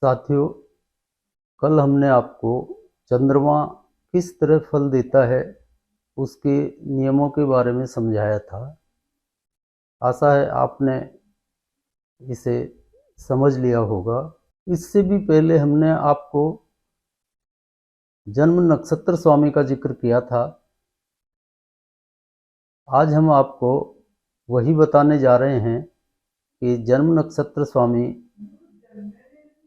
साथियों, कल हमने आपको चंद्रमा किस तरह फल देता है उसके नियमों के बारे में समझाया था। आशा है आपने इसे समझ लिया होगा। इससे भी पहले हमने आपको जन्म नक्षत्र स्वामी का जिक्र किया था। आज हम आपको वही बताने जा रहे हैं कि जन्म नक्षत्र स्वामी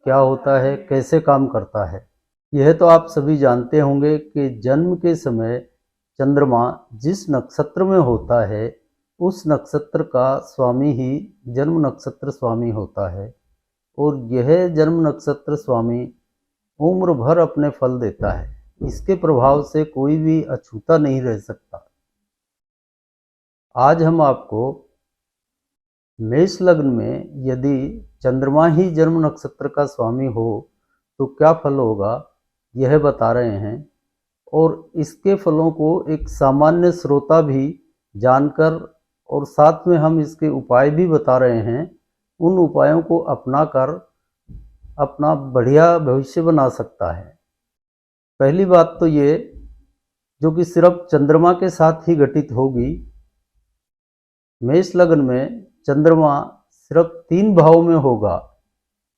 क्या होता है, कैसे काम करता है। यह तो आप सभी जानते होंगे कि जन्म के समय चंद्रमा जिस नक्षत्र में होता है उस नक्षत्र का स्वामी ही जन्म नक्षत्र स्वामी होता है, और यह जन्म नक्षत्र स्वामी उम्र भर अपने फल देता है। इसके प्रभाव से कोई भी अछूता नहीं रह सकता। आज हम आपको मेष लग्न में यदि चंद्रमा ही जन्म नक्षत्र का स्वामी हो तो क्या फल होगा, यह बता रहे हैं। और इसके फलों को एक सामान्य श्रोता भी जानकर और साथ में हम इसके उपाय भी बता रहे हैं। उन उपायों को अपनाकर अपना बढ़िया भविष्य बना सकता है। पहली बात तो ये, जो कि सिर्फ चंद्रमा के साथ ही घटित होगी। मेष लग्न में चंद्रमा सिर्फ 3 भावों में होगा,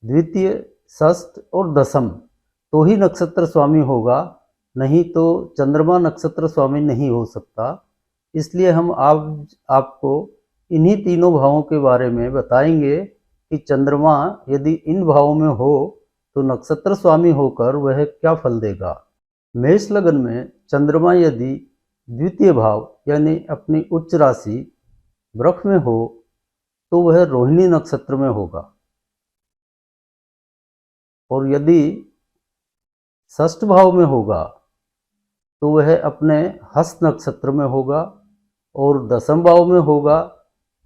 द्वितीय, षष्ठ और दशम, तो ही नक्षत्र स्वामी होगा, नहीं तो चंद्रमा नक्षत्र स्वामी नहीं हो सकता। इसलिए हम आपको इन्हीं तीनों भावों के बारे में बताएंगे कि चंद्रमा यदि इन भावों में हो तो नक्षत्र स्वामी होकर वह क्या फल देगा। मेष लग्न में चंद्रमा यदि द्वितीय भाव यानी अपनी उच्च राशि वृष में हो तो वह रोहिणी नक्षत्र में होगा, और यदि षष्ठ भाव में होगा तो वह अपने हस्त नक्षत्र में होगा, और दशम भाव में होगा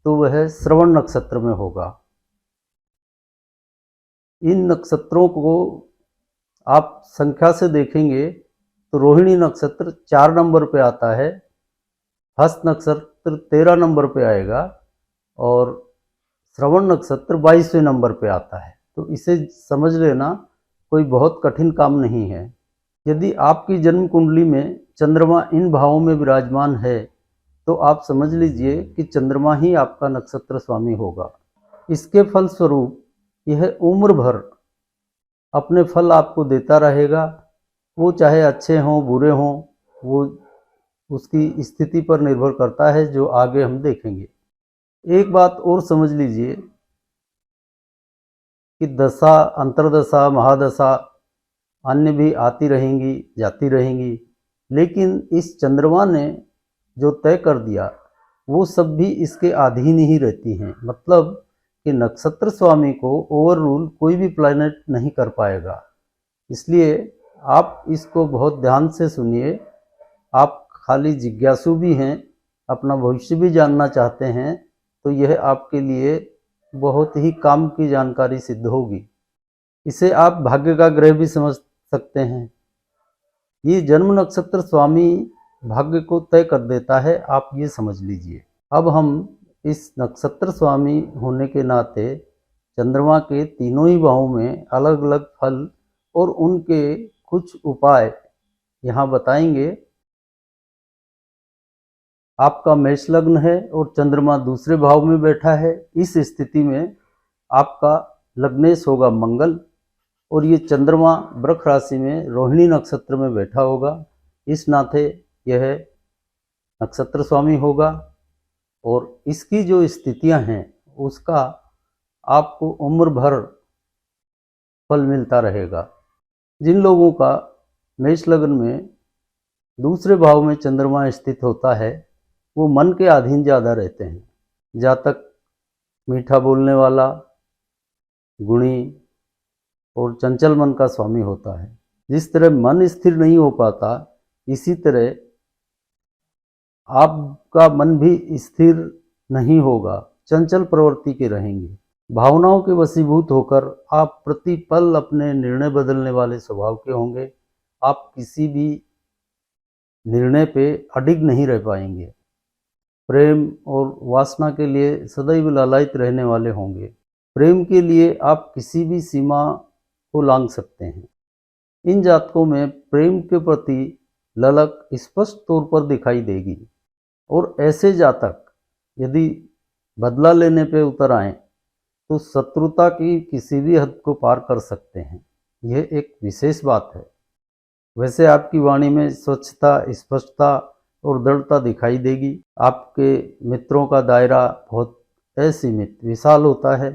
तो वह श्रवण नक्षत्र में होगा। इन नक्षत्रों को आप संख्या से देखेंगे तो रोहिणी नक्षत्र 4 नंबर पे आता है, हस्त नक्षत्र 13 नंबर पे आएगा, और श्रवण नक्षत्र 22वें नंबर पे आता है। तो इसे समझ लेना कोई बहुत कठिन काम नहीं है। यदि आपकी जन्म कुंडली में चंद्रमा इन भावों में विराजमान है तो आप समझ लीजिए कि चंद्रमा ही आपका नक्षत्र स्वामी होगा। इसके फलस्वरूप यह उम्र भर अपने फल आपको देता रहेगा। वो चाहे अच्छे हों बुरे हों, वो उसकी स्थिति पर निर्भर करता है, जो आगे हम देखेंगे। एक बात और समझ लीजिए कि दशा, अंतर्दशा, महादशा अन्य भी आती रहेंगी जाती रहेंगी, लेकिन इस चंद्रमा ने जो तय कर दिया वो सब भी इसके अधीन ही रहती हैं। मतलब कि नक्षत्र स्वामी को ओवर रूल कोई भी प्लैनेट नहीं कर पाएगा। इसलिए आप इसको बहुत ध्यान से सुनिए। आप खाली जिज्ञासु भी हैं, अपना भविष्य भी जानना चाहते हैं, तो यह आपके लिए बहुत ही काम की जानकारी सिद्ध होगी। इसे आप भाग्य का ग्रह भी समझ सकते हैं। ये जन्म नक्षत्र स्वामी भाग्य को तय कर देता है, आप ये समझ लीजिए। अब हम इस नक्षत्र स्वामी होने के नाते चंद्रमा के तीनों ही भावों में अलग अलग फल और उनके कुछ उपाय यहाँ बताएंगे। आपका मेष लग्न है और चंद्रमा दूसरे भाव में बैठा है। इस स्थिति में आपका लग्नेश होगा मंगल, और ये चंद्रमा वृष राशि में रोहिणी नक्षत्र में बैठा होगा। इस नाते यह नक्षत्र स्वामी होगा, और इसकी जो स्थितियां हैं उसका आपको उम्र भर फल मिलता रहेगा। जिन लोगों का मेष लग्न में दूसरे भाव में चंद्रमा स्थित होता है वो मन के अधीन ज़्यादा रहते हैं। जातक मीठा बोलने वाला, गुणी और चंचल मन का स्वामी होता है। जिस तरह मन स्थिर नहीं हो पाता, इसी तरह आपका मन भी स्थिर नहीं होगा, चंचल प्रवृत्ति के रहेंगे। भावनाओं के वशीभूत होकर आप प्रतिपल अपने निर्णय बदलने वाले स्वभाव के होंगे। आप किसी भी निर्णय पे अडिग नहीं रह पाएंगे। प्रेम और वासना के लिए सदैव लालायित रहने वाले होंगे। प्रेम के लिए आप किसी भी सीमा को लांघ सकते हैं। इन जातकों में प्रेम के प्रति ललक स्पष्ट तौर पर दिखाई देगी और ऐसे जातक यदि बदला लेने पे उतर आए तो शत्रुता की किसी भी हद को पार कर सकते हैं। यह एक विशेष बात है। वैसे आपकी वाणी में स्वच्छता, स्पष्टता और दृढ़ता दिखाई देगी। आपके मित्रों का दायरा बहुत असीमित विशाल होता है।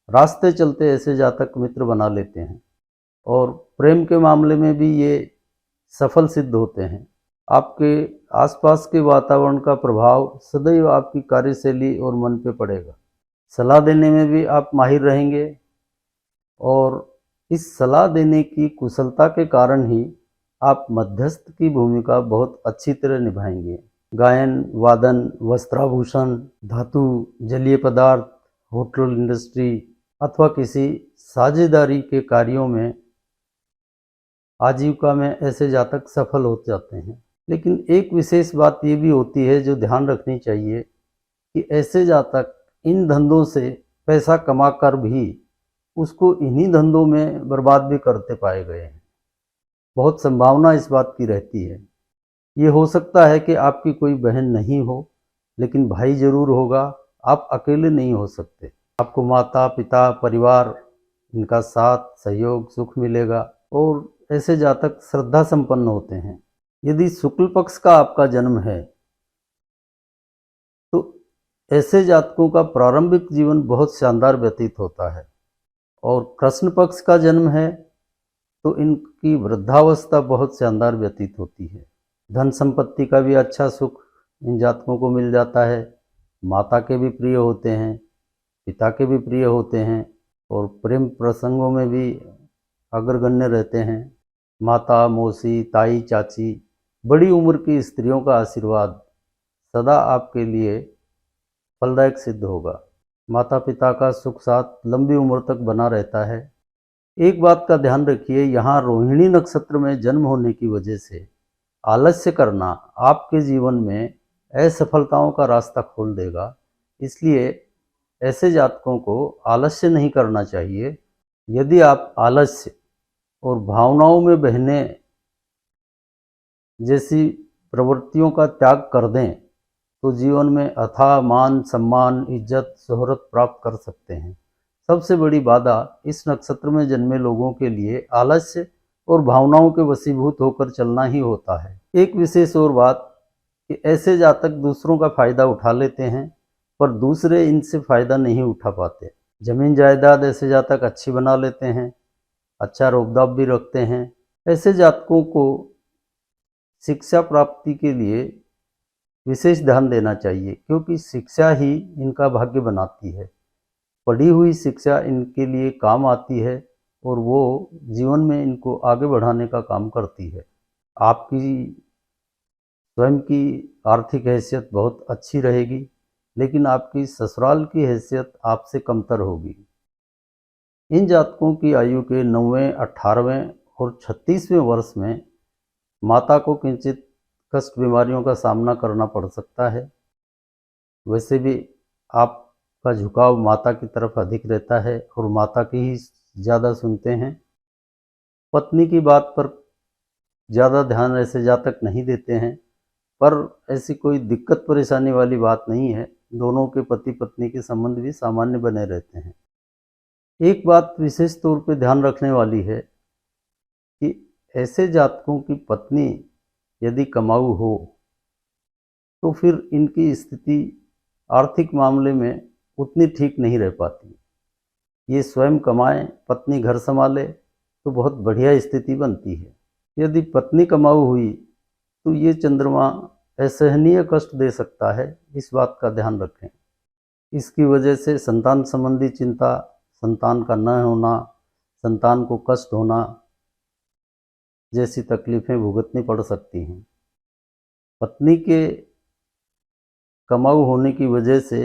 रास्ते चलते ऐसे जातक मित्र बना लेते हैं और प्रेम के मामले में भी ये सफल सिद्ध होते हैं। आपके आसपास के वातावरण का प्रभाव सदैव आपकी कार्यशैली और मन पे पड़ेगा। सलाह देने में भी आप माहिर रहेंगे और इस सलाह देने की कुशलता के कारण ही आप मध्यस्थ की भूमिका बहुत अच्छी तरह निभाएंगे। गायन, वादन, वस्त्राभूषण, धातु, जलीय पदार्थ, होटल इंडस्ट्री अथवा किसी साझेदारी के कार्यों में आजीविका में ऐसे जातक सफल हो जाते हैं। लेकिन एक विशेष बात ये भी होती है जो ध्यान रखनी चाहिए कि ऐसे जातक इन धंधों से पैसा कमाकर भी उसको इन्हीं धंधों में बर्बाद भी करते पाए गए हैं। बहुत संभावना इस बात की रहती है। ये हो सकता है कि आपकी कोई बहन नहीं हो, लेकिन भाई जरूर होगा। आप अकेले नहीं हो सकते। आपको माता पिता, परिवार, इनका साथ, सहयोग, सुख मिलेगा और ऐसे जातक श्रद्धा संपन्न होते हैं। यदि शुक्ल पक्ष का आपका जन्म है तो ऐसे जातकों का प्रारंभिक जीवन बहुत शानदार व्यतीत होता है और कृष्ण पक्ष का जन्म है तो इनकी वृद्धावस्था बहुत शानदार व्यतीत होती है। धन संपत्ति का भी अच्छा सुख इन जातकों को मिल जाता है। माता के भी प्रिय होते हैं, पिता के भी प्रिय होते हैं और प्रेम प्रसंगों में भी अग्रगण्य रहते हैं। माता, मौसी, ताई, चाची, बड़ी उम्र की स्त्रियों का आशीर्वाद सदा आपके लिए फलदायक सिद्ध होगा। माता पिता का सुख साथ लंबी उम्र तक बना रहता है। एक बात का ध्यान रखिए, यहाँ रोहिणी नक्षत्र में जन्म होने की वजह से आलस्य करना आपके जीवन में असफलताओं का रास्ता खोल देगा। इसलिए ऐसे जातकों को आलस्य नहीं करना चाहिए। यदि आप आलस्य और भावनाओं में बहने जैसी प्रवृत्तियों का त्याग कर दें तो जीवन में अथाह मान, सम्मान, इज्जत, शोहरत प्राप्त कर सकते हैं। सबसे बड़ी बाधा इस नक्षत्र में जन्मे लोगों के लिए आलस्य और भावनाओं के वशीभूत होकर चलना ही होता है। एक विशेष और बात कि ऐसे जातक दूसरों का फायदा उठा लेते हैं पर दूसरे इनसे फायदा नहीं उठा पाते। जमीन जायदाद ऐसे जातक अच्छी बना लेते हैं, अच्छा रोब-दाब भी रखते हैं। ऐसे जातकों को शिक्षा प्राप्ति के लिए विशेष ध्यान देना चाहिए क्योंकि शिक्षा ही इनका भाग्य बनाती है। पढ़ी हुई शिक्षा इनके लिए काम आती है और वो जीवन में इनको आगे बढ़ाने का काम करती है। आपकी स्वयं की आर्थिक हैसियत बहुत अच्छी रहेगी, लेकिन आपकी ससुराल की हैसियत आपसे कमतर होगी। इन जातकों की आयु के 9वें, 18वें और 36वें वर्ष में माता को किंचित कष्ट बीमारियों का सामना करना पड़ सकता है। वैसे भी आपका झुकाव माता की तरफ अधिक रहता है और माता की ही ज़्यादा सुनते हैं। पत्नी की बात पर ज़्यादा ध्यान ऐसे जातक नहीं देते हैं, पर ऐसी कोई दिक्कत परेशानी वाली बात नहीं है। दोनों के पति पत्नी के संबंध भी सामान्य बने रहते हैं। एक बात विशेष तौर पे ध्यान रखने वाली है कि ऐसे जातकों की पत्नी यदि कमाऊ हो तो फिर इनकी स्थिति आर्थिक मामले में उतनी ठीक नहीं रह पाती। ये स्वयं कमाएं, पत्नी घर संभाले तो बहुत बढ़िया स्थिति बनती है। यदि पत्नी कमाऊ हुई तो ये चंद्रमा असहनीय कष्ट दे सकता है, इस बात का ध्यान रखें। इसकी वजह से संतान संबंधी चिंता, संतान का न होना, संतान को कष्ट होना जैसी तकलीफें भुगतनी पड़ सकती हैं। पत्नी के कमाऊ होने की वजह से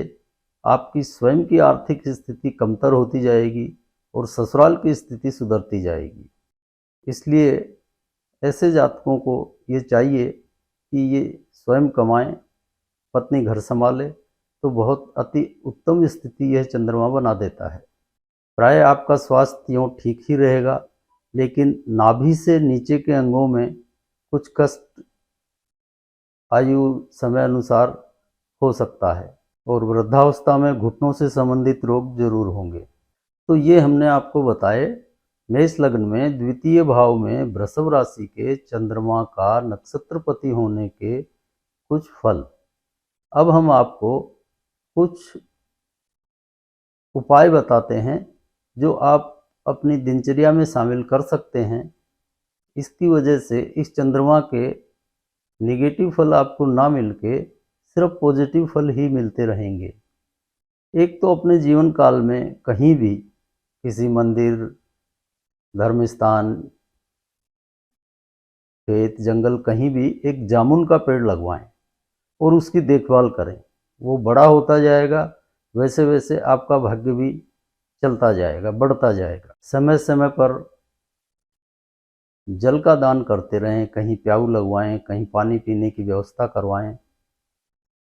आपकी स्वयं की आर्थिक स्थिति कमतर होती जाएगी और ससुराल की स्थिति सुधरती जाएगी। इसलिए ऐसे जातकों को ये चाहिए कि ये स्वयं कमाएं, पत्नी घर संभाले तो बहुत अति उत्तम स्थिति यह चंद्रमा बना देता है। प्राय आपका स्वास्थ्य यूँ ठीक ही रहेगा, लेकिन नाभि से नीचे के अंगों में कुछ कष्ट आयु समय अनुसार हो सकता है और वृद्धावस्था में घुटनों से संबंधित रोग जरूर होंगे। तो ये हमने आपको बताए मेष लग्न में द्वितीय भाव में वृषभ राशि के चंद्रमा का नक्षत्रपति होने के कुछ फल। अब हम आपको कुछ उपाय बताते हैं जो आप अपनी दिनचर्या में शामिल कर सकते हैं। इसकी वजह से इस चंद्रमा के नेगेटिव फल आपको ना मिलके सिर्फ पॉजिटिव फल ही मिलते रहेंगे। एक तो अपने जीवन काल में कहीं भी किसी मंदिर, धर्म स्थान, खेत, जंगल, कहीं भी एक जामुन का पेड़ लगवाएं और उसकी देखभाल करें। वो बड़ा होता जाएगा, वैसे वैसे आपका भाग्य भी चलता जाएगा, बढ़ता जाएगा। समय समय पर जल का दान करते रहें, कहीं प्याऊ लगवाएं, कहीं पानी पीने की व्यवस्था करवाएं,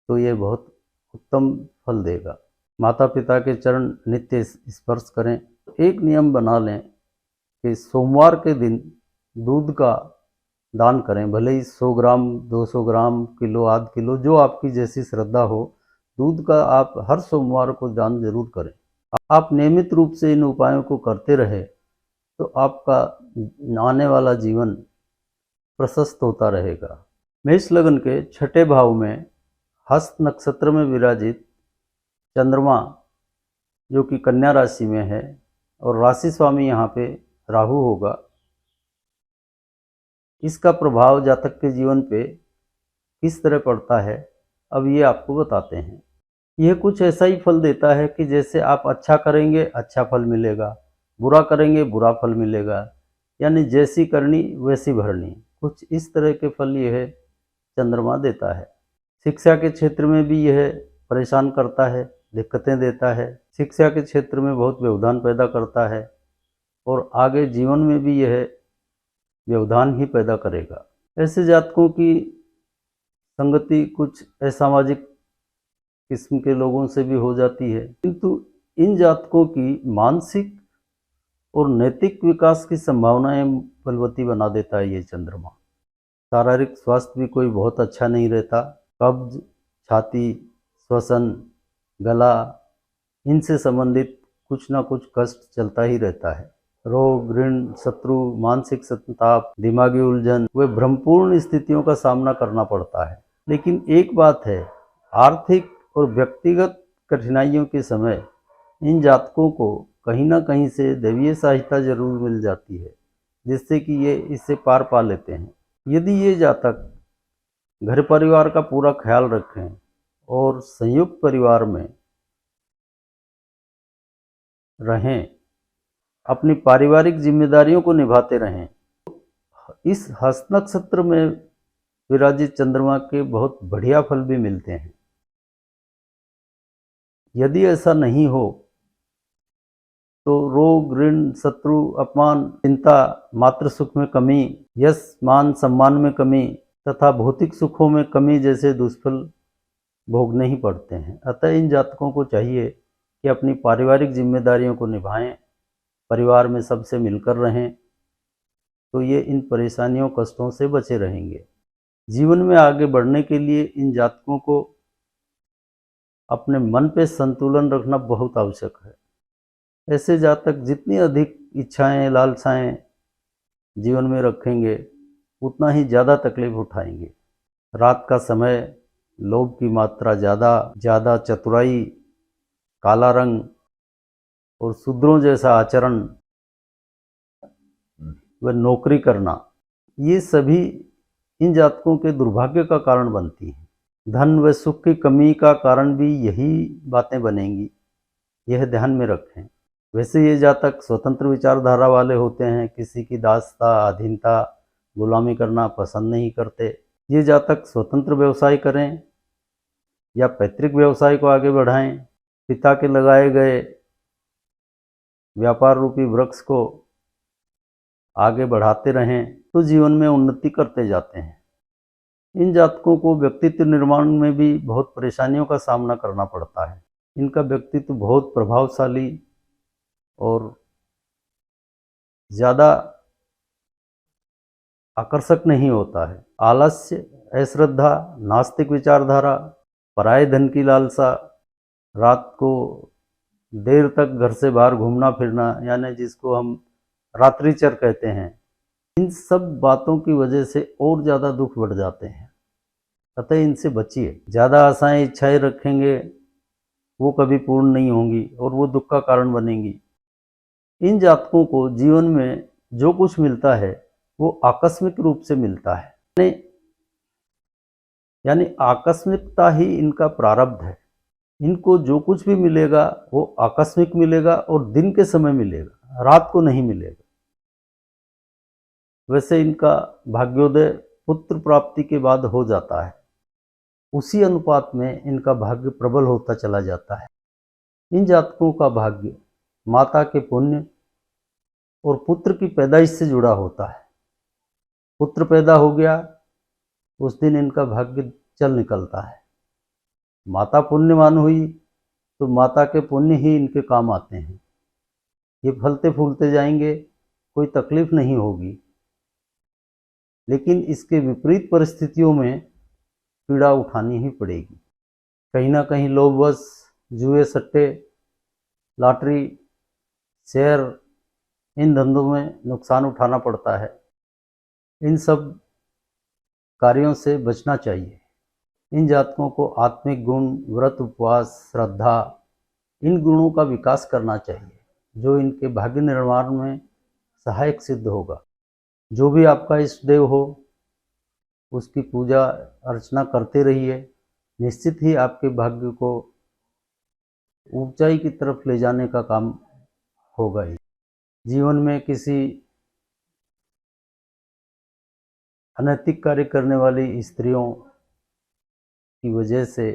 तो ये बहुत उत्तम फल देगा। माता पिता के चरण नित्य स्पर्श करें। एक नियम बना लें कि सोमवार के दिन दूध का दान करें, भले ही 100 ग्राम, 200 ग्राम, किलो, आध किलो, जो आपकी जैसी श्रद्धा हो, दूध का आप हर सोमवार को दान जरूर करें। आप नियमित रूप से इन उपायों को करते रहे तो आपका आने वाला जीवन प्रशस्त होता रहेगा। मेष लग्न के छठे भाव में हस्त नक्षत्र में विराजित चंद्रमा, जो कि कन्या राशि में है और राशि स्वामी यहाँ पे राहु होगा, इसका प्रभाव जातक के जीवन पे किस तरह पड़ता है, अब ये आपको बताते हैं। यह कुछ ऐसा ही फल देता है कि जैसे आप अच्छा करेंगे अच्छा फल मिलेगा, बुरा करेंगे बुरा फल मिलेगा, यानी जैसी करनी वैसी भरनी, कुछ इस तरह के फल यह चंद्रमा देता है। शिक्षा के क्षेत्र में भी यह परेशान करता है, दिक्कतें देता है, शिक्षा के क्षेत्र में बहुत व्यवधान पैदा करता है और आगे जीवन में भी यह व्यवधान ही पैदा करेगा। ऐसे जातकों की संगति कुछ असामाजिक किस्म के लोगों से भी हो जाती है, किंतु इन जातकों की मानसिक और नैतिक विकास की संभावनाएं बलवती बना देता है ये चंद्रमा। शारीरिक स्वास्थ्य भी कोई बहुत अच्छा नहीं रहता, कब्ज, छाती, श्वसन, गला, इनसे संबंधित कुछ ना कुछ कष्ट चलता ही रहता है। रोग, ऋण, शत्रु, मानसिक संताप, दिमागी उलझन व भ्रमपूर्ण स्थितियों का सामना करना पड़ता है। लेकिन एक बात है, आर्थिक और व्यक्तिगत कठिनाइयों के समय इन जातकों को कहीं ना कहीं से दैवीय सहायता जरूर मिल जाती है, जिससे कि ये इससे पार पा लेते हैं। यदि ये जातक घर परिवार का पूरा ख्याल रखें और संयुक्त परिवार में रहें, अपनी पारिवारिक जिम्मेदारियों को निभाते रहें, इस हस्त नक्षत्र में विराजित चंद्रमा के बहुत बढ़िया फल भी मिलते हैं। यदि ऐसा नहीं हो तो रोग, ऋण, शत्रु, अपमान, चिंता, मातृ सुख में कमी, यश, मान, सम्मान में कमी तथा भौतिक सुखों में कमी जैसे दुष्फल भोगने ही पड़ते हैं। अतः इन जातकों को चाहिए कि अपनी पारिवारिक जिम्मेदारियों को निभाएं, परिवार में सबसे मिलकर रहें, तो ये इन परेशानियों, कष्टों से बचे रहेंगे। जीवन में आगे बढ़ने के लिए इन जातकों को अपने मन पे संतुलन रखना बहुत आवश्यक है। ऐसे जातक जितनी अधिक इच्छाएं, लालसाएं जीवन में रखेंगे, उतना ही ज़्यादा तकलीफ उठाएंगे। रात का समय, लोभ की मात्रा ज़्यादा, चतुराई, काला रंग और शूद्रों जैसा आचरण व नौकरी करना, ये सभी इन जातकों के दुर्भाग्य का कारण बनती हैं। धन व सुख की कमी का कारण भी यही बातें बनेंगी, यह ध्यान में रखें। वैसे ये जातक स्वतंत्र विचारधारा वाले होते हैं, किसी की दासता, अधीनता, गुलामी करना पसंद नहीं करते। ये जातक स्वतंत्र व्यवसाय करें या पैतृक व्यवसाय को आगे बढ़ाएं, पिता के लगाए गए व्यापार रूपी वृक्ष को आगे बढ़ाते रहें तो जीवन में उन्नति करते जाते हैं। इन जातकों को व्यक्तित्व निर्माण में भी बहुत परेशानियों का सामना करना पड़ता है। इनका व्यक्तित्व बहुत प्रभावशाली और ज़्यादा आकर्षक नहीं होता है। आलस्य, अश्रद्धा, नास्तिक विचारधारा, पराये धन की लालसा, रात को देर तक घर से बाहर घूमना फिरना, यानी जिसको हम रात्रिचर कहते हैं, इन सब बातों की वजह से और ज़्यादा दुख बढ़ जाते हैं। अतः इनसे बचिए। ज़्यादा आशाएं इच्छाएं रखेंगे वो कभी पूर्ण नहीं होंगी और वो दुख का कारण बनेंगी। इन जातकों को जीवन में जो कुछ मिलता है वो आकस्मिक रूप से मिलता है, यानी आकस्मिकता ही इनका प्रारब्ध है। इनको जो कुछ भी मिलेगा वो आकस्मिक मिलेगा और दिन के समय मिलेगा, रात को नहीं मिलेगा। वैसे इनका भाग्योदय पुत्र प्राप्ति के बाद हो जाता है, उसी अनुपात में इनका भाग्य प्रबल होता चला जाता है। इन जातकों का भाग्य माता के पुण्य और पुत्र की पैदाइश से जुड़ा होता है। पुत्र पैदा हो गया उस दिन इनका भाग्य चल निकलता है। माता पुण्यवान हुई तो माता के पुण्य ही इनके काम आते हैं। ये फलते फूलते जाएंगे, कोई तकलीफ नहीं होगी। लेकिन इसके विपरीत परिस्थितियों में पीड़ा उठानी ही पड़ेगी। कहीं ना कहीं लोभवश जुए, सट्टे, लॉटरी, शेयर, इन धंधों में नुकसान उठाना पड़ता है। इन सब कार्यों से बचना चाहिए। इन जातकों को आत्मिक गुण, व्रत, उपवास, श्रद्धा, इन गुणों का विकास करना चाहिए, जो इनके भाग्य निर्माण में सहायक सिद्ध होगा। जो भी आपका इष्ट देव हो उसकी पूजा अर्चना करते रहिए। निश्चित ही आपके भाग्य को ऊंचाई की तरफ ले जाने का काम होगा ही। जीवन में किसी अनैतिक कार्य करने वाली स्त्रियों की वजह से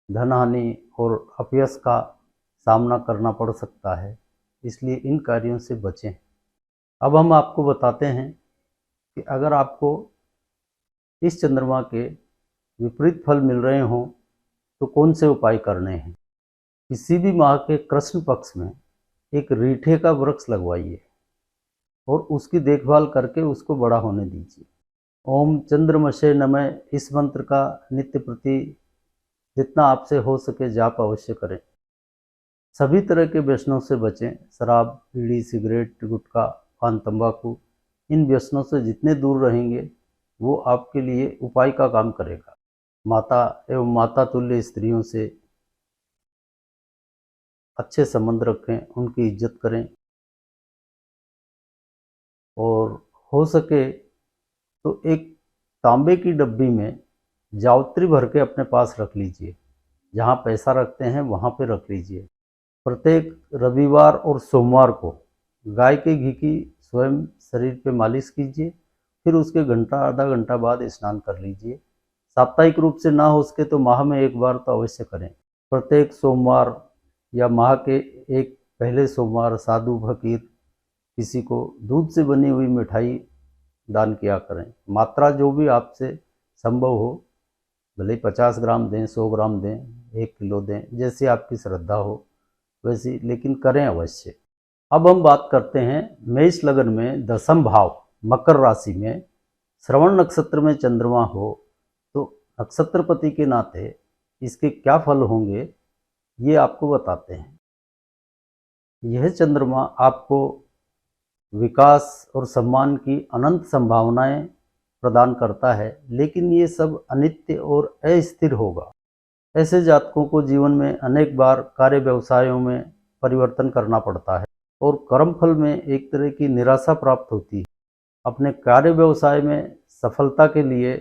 धन हानि और अपयश का सामना करना पड़ सकता है, इसलिए इन कार्यों से बचें। अब हम आपको बताते हैं कि अगर आपको इस चंद्रमा के विपरीत फल मिल रहे हों तो कौन से उपाय करने हैं। किसी भी माह के कृष्ण पक्ष में एक रीठे का वृक्ष लगवाइए और उसकी देखभाल करके उसको बड़ा होने दीजिए। ओम चंद्रमसे नमः, इस मंत्र का नित्य प्रति जितना आपसे हो सके जाप अवश्य करें। सभी तरह के व्यसनों से बचें। शराब, बीड़ी, सिगरेट, गुटखा, पान, तंबाकू, इन व्यसनों से जितने दूर रहेंगे वो आपके लिए उपाय का काम करेगा। माता एवं माता तुल्य स्त्रियों से अच्छे संबंध रखें, उनकी इज्जत करें और हो सके तो एक तांबे की डब्बी में जावित्री भर के अपने पास रख लीजिए। जहाँ पैसा रखते हैं वहाँ पे रख लीजिए। प्रत्येक रविवार और सोमवार को गाय के घी की स्वयं शरीर पे मालिश कीजिए, फिर उसके घंटा आधा घंटा बाद स्नान कर लीजिए। साप्ताहिक रूप से ना हो सके तो माह में एक बार तो अवश्य करें। प्रत्येक सोमवार या माह के एक पहले सोमवार साधु फकीर किसी को दूध से बनी हुई मिठाई दान किया करें। मात्रा जो भी आपसे संभव हो, भले 50 ग्राम दें, 100 ग्राम दें, 1 किलो दें, जैसी आपकी श्रद्धा हो वैसी, लेकिन करें अवश्य। अब हम बात करते हैं मेष लग्न में दशम भाव मकर राशि में श्रवण नक्षत्र में चंद्रमा हो तो नक्षत्रपति के नाते इसके क्या फल होंगे ये आपको बताते हैं। यह चंद्रमा आपको विकास और सम्मान की अनंत संभावनाएं प्रदान करता है, लेकिन ये सब अनित्य और अस्थिर होगा। ऐसे जातकों को जीवन में अनेक बार कार्य व्यवसायों में परिवर्तन करना पड़ता है और कर्मफल में एक तरह की निराशा प्राप्त होती है। अपने कार्य व्यवसाय में सफलता के लिए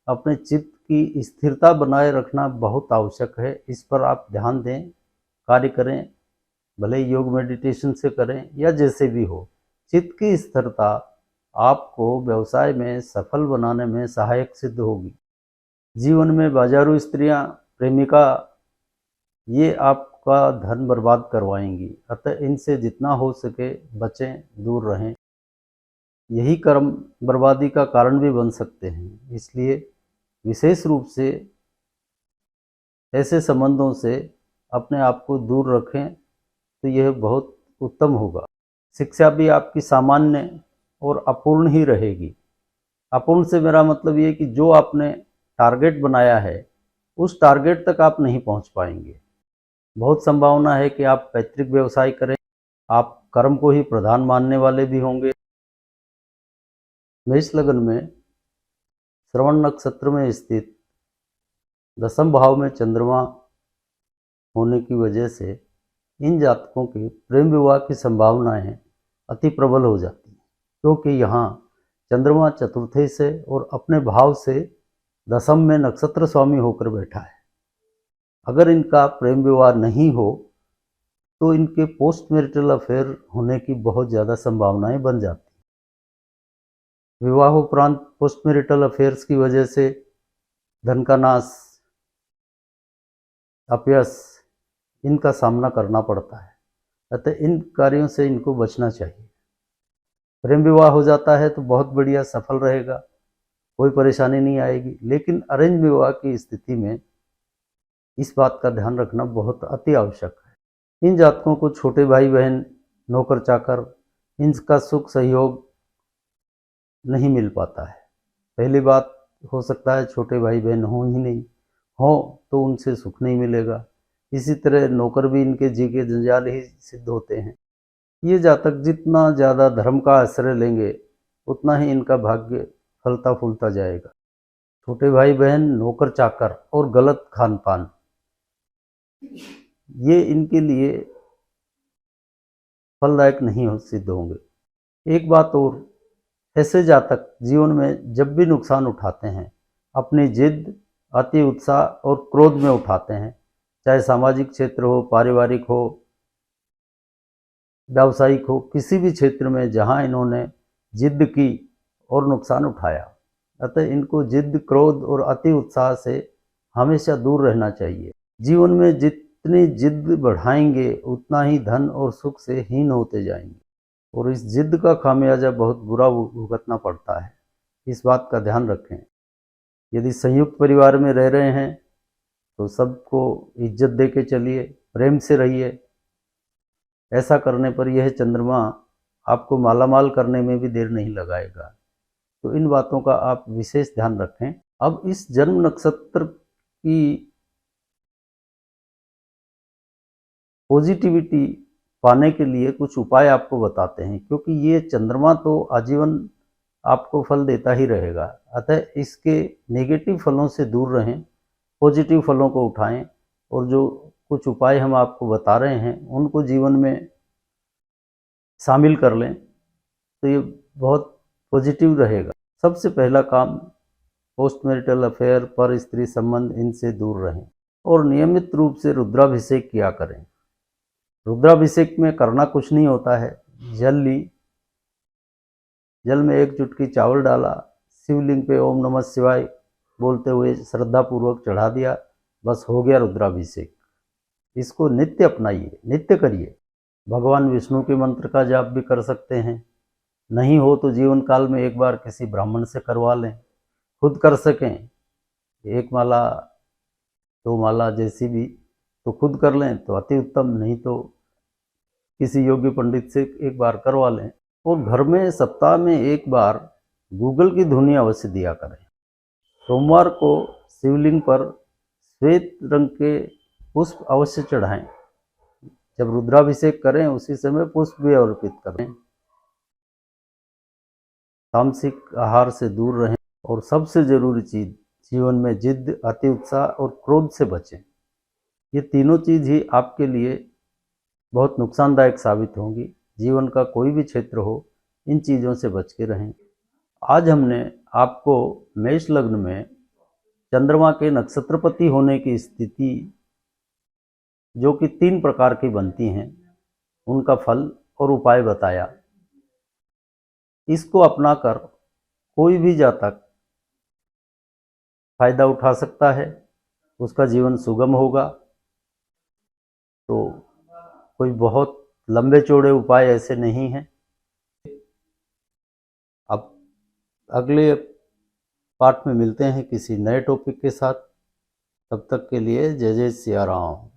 अपने चित्त की स्थिरता बनाए रखना बहुत आवश्यक है। इस पर आप ध्यान दें, कार्य करें, भले योग मेडिटेशन से करें या जैसे भी हो। चित्त की स्थिरता आपको व्यवसाय में सफल बनाने में सहायक सिद्ध होगी। जीवन में बाजारू स्त्रियां, प्रेमिका, ये आपका धन बर्बाद करवाएंगी, अतः इनसे जितना हो सके बचें, दूर रहें। यही कर्म बर्बादी का कारण भी बन सकते हैं, इसलिए विशेष रूप से ऐसे संबंधों से अपने आप को दूर रखें। तो यह बहुत उत्तम होगा। शिक्षा भी आपकी सामान्य और अपूर्ण ही रहेगी। अपूर्ण से मेरा मतलब ये कि जो आपने टारगेट बनाया है उस टारगेट तक आप नहीं पहुंच पाएंगे। बहुत संभावना है कि आप पैतृक व्यवसाय करें, आप कर्म को ही प्रधान मानने वाले भी होंगे। मेष लग्न में श्रवण नक्षत्र में स्थित दसम भाव में चंद्रमा होने की वजह से इन जातकों के प्रेम विवाह की संभावनाएं अति प्रबल हो जाती हैं, क्योंकि यहाँ चंद्रमा चतुर्थी से और अपने भाव से दसम में नक्षत्र स्वामी होकर बैठा है। अगर इनका प्रेम विवाह नहीं हो तो इनके पोस्ट मैरिटल अफेयर होने की बहुत ज़्यादा संभावनाएं बन जाती हैं। विवाह उपरांत पोस्ट मैरिटल अफेयर्स की वजह से धन का नाश, अपयश इनका सामना करना पड़ता है, अतः इन कार्यों से इनको बचना चाहिए। प्रेम विवाह हो जाता है तो बहुत बढ़िया, सफल रहेगा, कोई परेशानी नहीं आएगी। लेकिन अरेंज विवाह की स्थिति में इस बात का ध्यान रखना बहुत अति आवश्यक है। इन जातकों को छोटे भाई बहन, नौकर चाकर, इनका सुख सहयोग नहीं मिल पाता है। पहली बात, हो सकता है छोटे भाई बहन हो ही नहीं, हो तो उनसे सुख नहीं मिलेगा। इसी तरह नौकर भी इनके जी के जंजाल ही सिद्ध होते हैं। ये जातक जितना ज़्यादा धर्म का आश्रय लेंगे उतना ही इनका भाग्य फलता फूलता जाएगा। छोटे भाई बहन, नौकर चाकर और गलत खान पान, ये इनके लिए फलदायक नहीं सिद्ध होंगे। एक बात और, ऐसे जातक जीवन में जब भी नुकसान उठाते हैं अपनी जिद, अति उत्साह और क्रोध में उठाते हैं, चाहे सामाजिक क्षेत्र हो, पारिवारिक हो, व्यावसायिक हो, किसी भी क्षेत्र में जहां इन्होंने जिद की और नुकसान उठाया। अतः इनको जिद, क्रोध और अति उत्साह से हमेशा दूर रहना चाहिए। जीवन में जितनी जिद बढ़ाएंगे उतना ही धन और सुख से हीन होते जाएंगे और इस जिद का खामियाजा बहुत बुरा भुगतना पड़ता है। इस बात का ध्यान रखें। यदि संयुक्त परिवार में रह रहे हैं तो सबको इज्जत दे के चलिए, प्रेम से रहिए। ऐसा करने पर यह चंद्रमा आपको मालामाल करने में भी देर नहीं लगाएगा। तो इन बातों का आप विशेष ध्यान रखें। अब इस जन्म नक्षत्र की पॉजिटिविटी पाने के लिए कुछ उपाय आपको बताते हैं, क्योंकि ये चंद्रमा तो आजीवन आपको फल देता ही रहेगा। अतः इसके नेगेटिव फलों से दूर रहें, पॉजिटिव फलों को उठाएं और जो कुछ उपाय हम आपको बता रहे हैं उनको जीवन में शामिल कर लें तो ये बहुत पॉजिटिव रहेगा। सबसे पहला काम, पोस्ट मैरिटल अफेयर, पर स्त्री संबंध, इनसे दूर रहें और नियमित रूप से रुद्राभिषेक किया करें। रुद्राभिषेक में करना कुछ नहीं होता है। जल ली, जल में एक चुटकी चावल डाला, शिवलिंग पे ओम नमः शिवाय बोलते हुए श्रद्धापूर्वक चढ़ा दिया, बस हो गया रुद्राभिषेक। इसको नित्य अपनाइए, नित्य करिए। भगवान विष्णु के मंत्र का जाप भी कर सकते हैं। नहीं हो तो जीवन काल में एक बार किसी ब्राह्मण से करवा लें। खुद कर सकें, एक माला, दो माला, जैसी भी, तो खुद कर लें तो अति उत्तम, नहीं तो किसी योग्य पंडित से एक बार करवा लें। और घर में सप्ताह में एक बार गूगल की धुनी अवश्य दिया करें। सोमवार को शिवलिंग पर श्वेत रंग के पुष्प अवश्य चढ़ाएं। जब रुद्राभिषेक करें उसी समय पुष्प भी अर्पित करें। तामसिक आहार से दूर रहें और सबसे जरूरी चीज, जीवन में जिद, अति उत्साह और क्रोध से बचें। ये तीनों चीज ही आपके लिए बहुत नुकसानदायक साबित होंगी। जीवन का कोई भी क्षेत्र हो, इन चीज़ों से बच के रहें। आज हमने आपको मेष लग्न में चंद्रमा के नक्षत्रपति होने की स्थिति, जो कि 3 प्रकार की बनती हैं, उनका फल और उपाय बताया। इसको अपनाकर कोई भी जातक फायदा उठा सकता है, उसका जीवन सुगम होगा। तो कोई बहुत लंबे चौड़े उपाय ऐसे नहीं हैं। अब अगले पार्ट में मिलते हैं किसी नए टॉपिक के साथ। तब तक के लिए जय जय सिया राम।